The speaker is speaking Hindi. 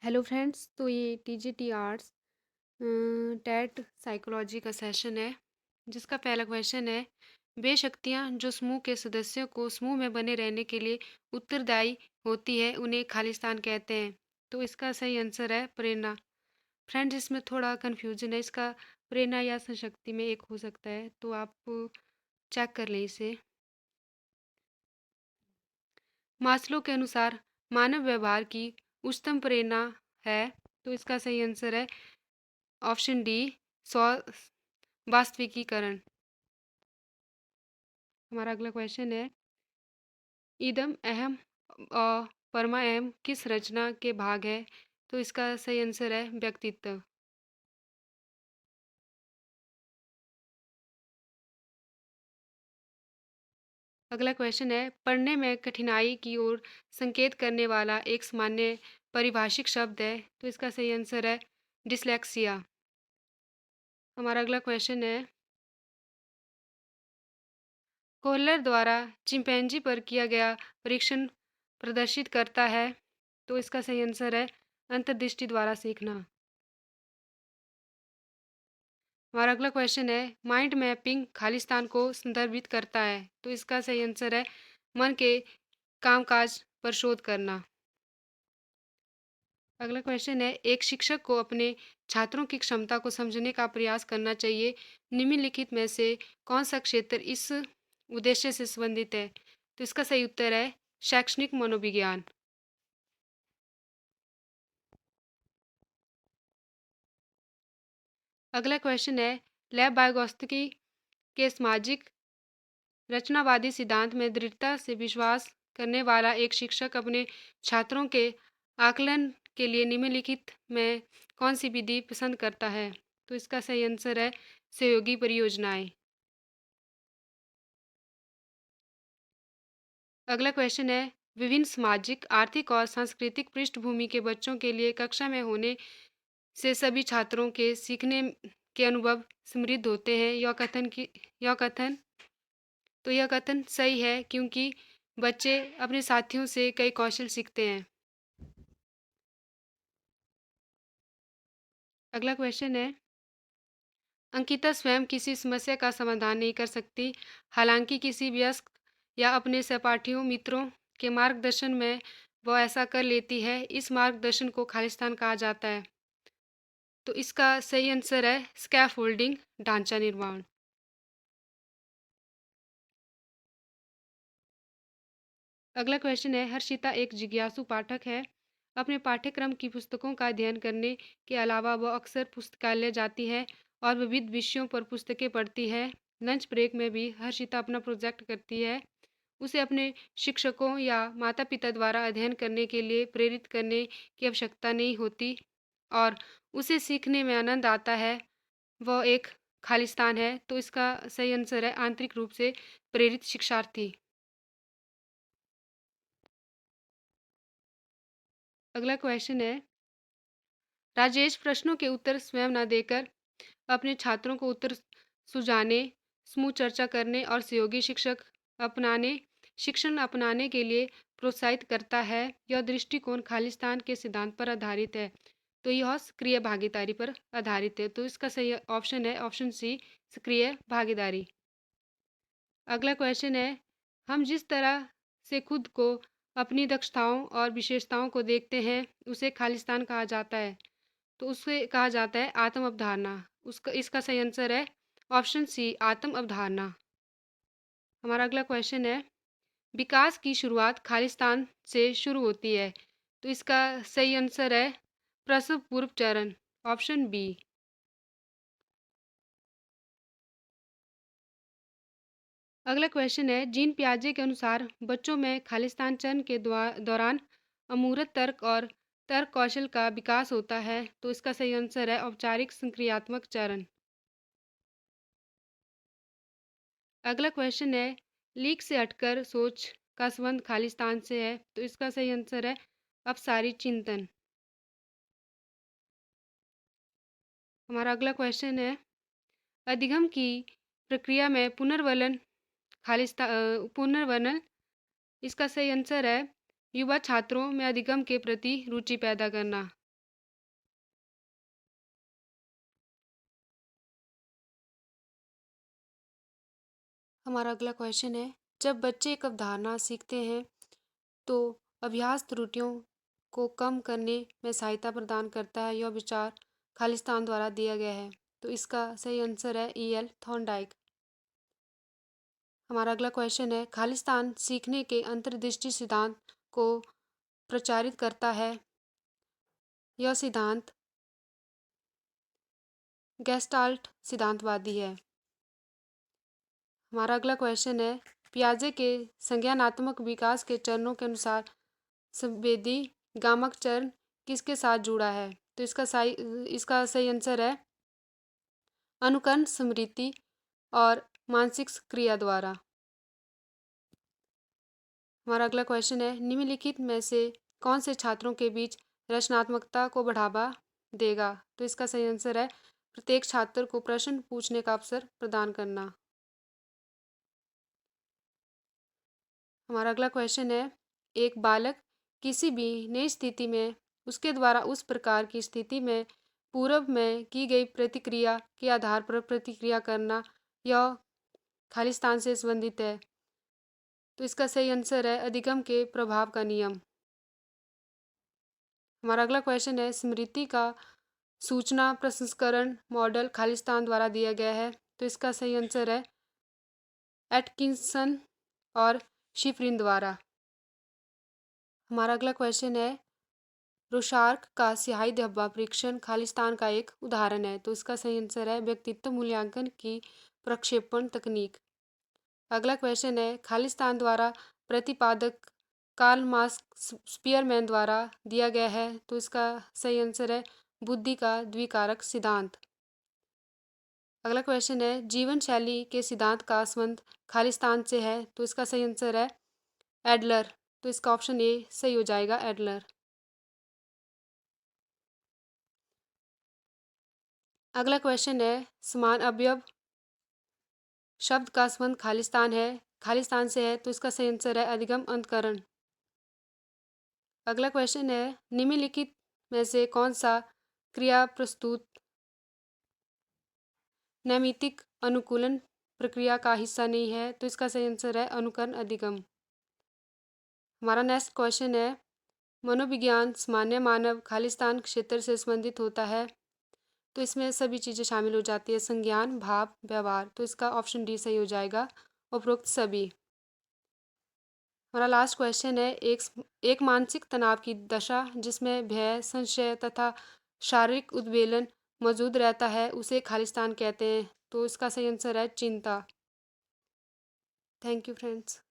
हेलो फ्रेंड्स, तो ये टीजीटी आर्ट्स टैट साइकोलॉजी का सेशन है जिसका पहला क्वेश्चन है। वे शक्तियाँ जो समूह के सदस्यों को समूह में बने रहने के लिए उत्तरदायी होती है उन्हें खालिस्तान कहते हैं। तो इसका सही आंसर है प्रेरणा। फ्रेंड्स, इसमें थोड़ा कन्फ्यूजन है, इसका प्रेरणा या शक्ति में एक हो सकता है, तो आप चेक कर लें इसे। मास्लो के अनुसार मानव व्यवहार की उच्चतम प्रेरणा है, तो इसका सही आंसर है ऑप्शन डी, स्व वास्तविकीकरण। हमारा अगला क्वेश्चन है, इदम अहम परमा अहम किस रचना के भाग है? तो इसका सही आंसर है व्यक्तित्व। अगला क्वेश्चन है, पढ़ने में कठिनाई की ओर संकेत करने वाला एक सामान्य परिभाषिक शब्द है, तो इसका सही आंसर है डिसलेक्सिया। हमारा अगला क्वेश्चन है, कोहलर द्वारा चिंपैंजी पर किया गया परीक्षण प्रदर्शित करता है, तो इसका सही आंसर है अंतर्दृष्टि द्वारा सीखना। हमारा अगला क्वेश्चन है, माइंड मैपिंग खालिस्तान को संदर्भित करता है, तो इसका सही आंसर है मन के कामकाज पर शोध करना। अगला क्वेश्चन है, एक शिक्षक को अपने छात्रों की क्षमता को समझने का प्रयास करना चाहिए। निम्नलिखित में से कौन सा क्षेत्र इस उद्देश्य से संबंधित है? तो इसका सही उत्तर है शैक्षणिक मनोविज्ञान। अगला क्वेश्चन है, लैब बायोगोस्की के सामाजिक रचनावादी सिद्धांत में दृढ़ता से विश्वास करने वाला एक शिक्षक अपने छात्रों के आकलन के लिए निम्नलिखित में कौन सी विधि पसंद करता है? तो इसका सही आंसर है सहयोगी परियोजनाएं। अगला क्वेश्चन है, विभिन्न सामाजिक आर्थिक और सांस्कृतिक पृष्ठभूमि के बच्चों के लिए कक्षा में होने से सभी छात्रों के सीखने के अनुभव समृद्ध होते हैं। यह कथन सही है क्योंकि बच्चे अपने साथियों से कई कौशल सीखते हैं। अगला क्वेश्चन है, अंकिता स्वयं किसी समस्या का समाधान नहीं कर सकती, हालांकि किसी वयस्क या अपने सहपाठियों मित्रों के मार्गदर्शन में वह ऐसा कर लेती है। इस मार्गदर्शन को खालिस्तान कहा जाता है, तो इसका सही आंसर है स्कैफोल्डिंग, ढांचा निर्माण। अगला क्वेश्चन है, हर्षिता एक जिज्ञासु पाठक है। अपने पाठ्यक्रम की पुस्तकों का अध्ययन करने के अलावा वह अक्सर पुस्तकालय जाती है और विविध विषयों पर पुस्तकें पढ़ती है। लंच ब्रेक में भी हर्षिता अपना प्रोजेक्ट करती है। उसे अपने शिक्षकों या माता पिता द्वारा अध्ययन करने के लिए प्रेरित करने की आवश्यकता नहीं होती और उसे सीखने में आनंद आता है। वह एक खालिस्तान है, तो इसका सही आंसर है आंतरिक रूप से प्रेरित शिक्षार्थी। अगला क्वेश्चन है, राजेश प्रश्नों के उत्तर स्वयं न देकर अपने छात्रों को उत्तर सुझाने, समूह चर्चा करने और सहयोगी अपनाने शिक्षण अपनाने के लिए प्रोत्साहित करता है। यह दृष्टिकोण खालिस्तान के सिद्धांत पर आधारित है, तो यह सक्रिय भागीदारी पर आधारित है। तो इसका सही ऑप्शन है ऑप्शन सी, सक्रिय भागीदारी। अगला क्वेश्चन है, हम जिस तरह से खुद को अपनी दक्षताओं और विशेषताओं को देखते हैं उसे खालिस्तान कहा जाता है, तो उसे कहा जाता है आत्म अवधारणा। उसका इसका सही आंसर है ऑप्शन सी, आत्म अवधारणा। हमारा अगला क्वेश्चन है, विकास की शुरुआत खालिस्तान से शुरू होती है, तो इसका सही आंसर है प्रसव पूर्व चरण, ऑप्शन बी। अगला क्वेश्चन है, जीन पियाजे के अनुसार बच्चों में खालिस्तान चरण के दौरान अमूर्त तर्क और तर्क कौशल का विकास होता है, तो इसका सही आंसर है औपचारिक संक्रियात्मक चरण। अगला क्वेश्चन है, लीक से हटकर सोच का संबंध खालिस्तान से है, तो इसका सही आंसर है अपसारी चिंतन। हमारा अगला क्वेश्चन है, अधिगम की प्रक्रिया में पुनर्वलन, इसका सही आंसर है युवा छात्रों में अधिगम के प्रति रुचि पैदा करना। हमारा अगला क्वेश्चन है, जब बच्चे एक अवधारणा सीखते हैं तो अभ्यास त्रुटियों को कम करने में सहायता प्रदान करता है। यह विचार खालिस्तान द्वारा दिया गया है। तो इसका सही आंसर है E.L. थॉर्नडाइक। हमारा अगला क्वेश्चन है, खालिस्तान सीखने के अंतर्दृष्टि सिद्धांत को प्रचारित करता है। यह सिद्धांत गेस्टाल्ट सिद्धांतवादी है। हमारा अगला क्वेश्चन है, पियाजे के संज्ञानात्मक विकास के चरणों के अनुसार संवेदी गामक चरण किसके साथ जुड़ा है? तो इसका सही आंसर है अनुकरण, स्मृति और मानसिक क्रिया द्वारा। हमारा अगला क्वेश्चन है, निम्नलिखित में से कौन से छात्रों के बीच रचनात्मकता को बढ़ावा देगा? तो इसका सही आंसर है प्रत्येक छात्र को प्रश्न पूछने का अवसर प्रदान करना। हमारा अगला क्वेश्चन है, एक बालक किसी भी नई स्थिति में उसके द्वारा उस प्रकार की स्थिति में पूर्व में की गई प्रतिक्रिया के आधार पर प्रतिक्रिया करना, यह खालिस्तान से संबंधित है। तो इसका सही आंसर है अधिगम के प्रभाव का नियम। हमारा अगला क्वेश्चन है, स्मृति का सूचना प्रसंस्करण मॉडल खालिस्तान द्वारा दिया गया है। तो इसका सही आंसर है एटकिंसन और शिफ्रिन द्वारा। हमारा अगला क्वेश्चन है, रोशार्क का स्याही धब्बा परीक्षण खालिस्तान का एक उदाहरण है। तो इसका सही आंसर है व्यक्तित्व मूल्यांकन की प्रक्षेपण तकनीक। अगला क्वेश्चन है, खालिस्तान द्वारा प्रतिपादक कार्ल मार्क्स स्पीयरमैन द्वारा दिया गया है। तो इसका सही आंसर है बुद्धि का द्विकारक सिद्धांत। अगला क्वेश्चन है, जीवन शैली के सिद्धांत का संबंध खालिस्तान से है। तो इसका सही आंसर है एडलर। तो इसका ऑप्शन ए सही हो जाएगा, एडलर। अगला क्वेश्चन है, समान अवयव शब्द का संबंध खालिस्तान से है। तो इसका सही आंसर है अधिगम अंतकरण। अगला क्वेश्चन है, निम्नलिखित में से कौन सा क्रिया प्रस्तुत नैमित्तिक अनुकूलन प्रक्रिया का हिस्सा नहीं है? तो इसका सही आंसर है अनुकरण अधिगम। हमारा नेक्स्ट क्वेश्चन है, मनोविज्ञान सामान्य मानव खालिस्तान क्षेत्र से संबंधित होता है। तो इसमें सभी चीज़ें शामिल हो जाती है, संज्ञान, भाव, व्यवहार। तो इसका ऑप्शन डी सही हो जाएगा, उपरोक्त सभी। हमारा लास्ट क्वेश्चन है, एक मानसिक तनाव की दशा जिसमें भय, संशय तथा शारीरिक उद्वेलन मौजूद रहता है उसे खालिस्तान कहते हैं। तो इसका सही आंसर है चिंता। Thank you friends.